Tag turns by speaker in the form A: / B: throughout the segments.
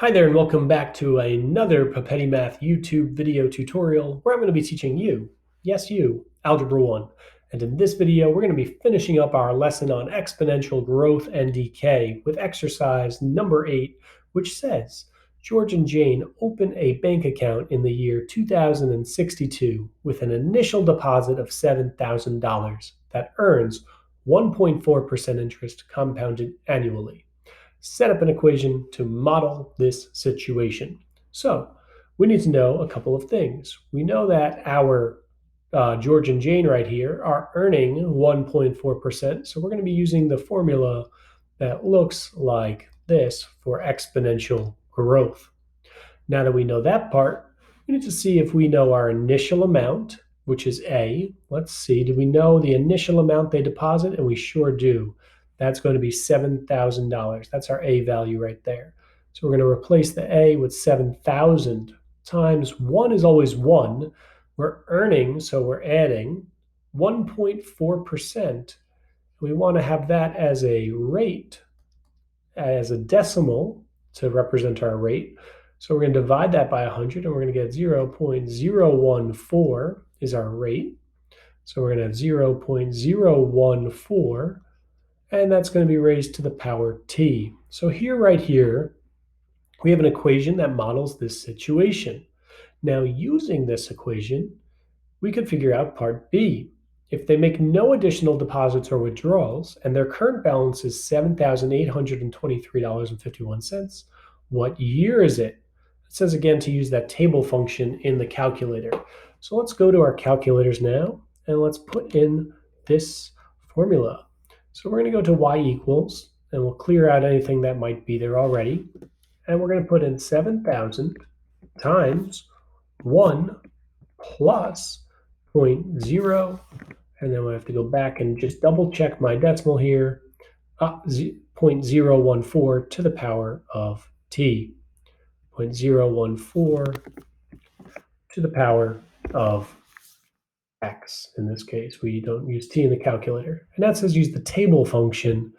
A: Hi there and welcome back to another Papetti Math YouTube video tutorial where I'm going to be teaching you, yes you, Algebra 1. And in this video we're going to be finishing up our lesson on exponential growth and decay with exercise number 8, which says, George and Jane open a bank account in the year 2062 with an initial deposit of $7,000 that earns 1.4% interest compounded annually. Set up an equation to model this situation. So we need to know a couple of things. We know that our George and Jane right here are earning 1.4%. So we're going to be using the formula that looks like this for exponential growth. Now that we know that part, we need to see if we know our initial amount, which is A. Let's see, do we know the initial amount they deposit? And we sure do. That's going to be $7,000. That's our A value right there. So we're going to replace the A with 7,000 times 1 is always 1. We're earning, so we're adding 1.4%. We want to have that as a rate, as a decimal to represent our rate. So we're going to divide that by 100 and we're going to get 0.014 is our rate. So we're going to have 0.014 and that's going to be raised to the power t. So right here, we have an equation that models this situation. Now using this equation, we could figure out part B. If they make no additional deposits or withdrawals and their current balance is $7,823.51, what year is it? It says again to use that table function in the calculator. So let's go to our calculators now and let's put in this formula. So we're going to go to y equals and we'll clear out anything that might be there already. And we're going to put in 7,000 times 1 plus 0.0, and then we have to go back and just double check my decimal here, 0.014 to the power of t, 0.014 to the power of x. In this case, we don't use t in the calculator. And that says use the table function.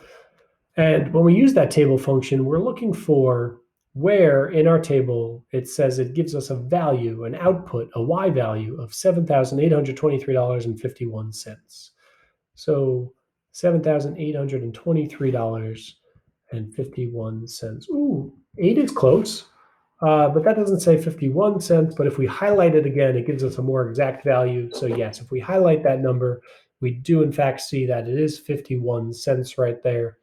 A: And when we use that table function, we're looking for where in our table it says it gives us a value, an output, a y value of $7,823.51. So $7,823.51. Ooh, 8 is close, but that doesn't say 51 cents. But if we highlight it again, it gives us a more exact value. So yes, if we highlight that number, we do in fact see that it is 51 cents right there.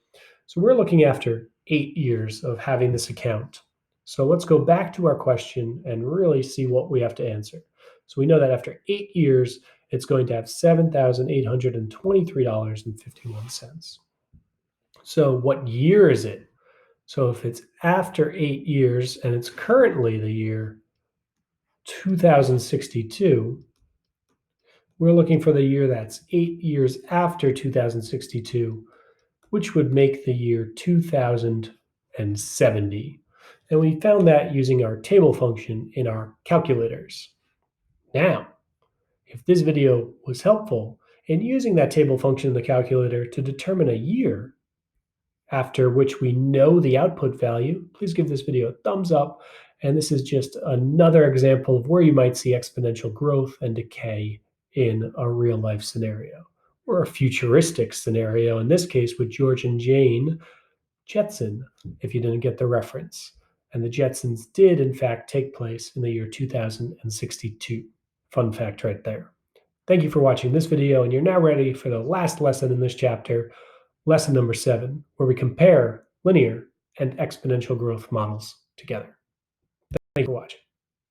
A: So we're looking after 8 years of having this account. So let's go back to our question and really see what we have to answer. So we know that after 8 years, it's going to have $7,823.51. So what year is it? So if it's after 8 years and it's currently the year 2062, we're looking for the year that's 8 years after 2062, which would make the year 2070. And we found that using our table function in our calculators. Now, if this video was helpful in using that table function in the calculator to determine a year after which we know the output value, please give this video a thumbs up. And this is just another example of where you might see exponential growth and decay in a real life scenario, or a futuristic scenario, in this case with George and Jane Jetson, if you didn't get the reference. And the Jetsons did, in fact, take place in the year 2062. Fun fact right there. Thank you for watching this video, and you're now ready for the last lesson in this chapter, lesson number 7, where we compare linear and exponential growth models together. Thank you for watching.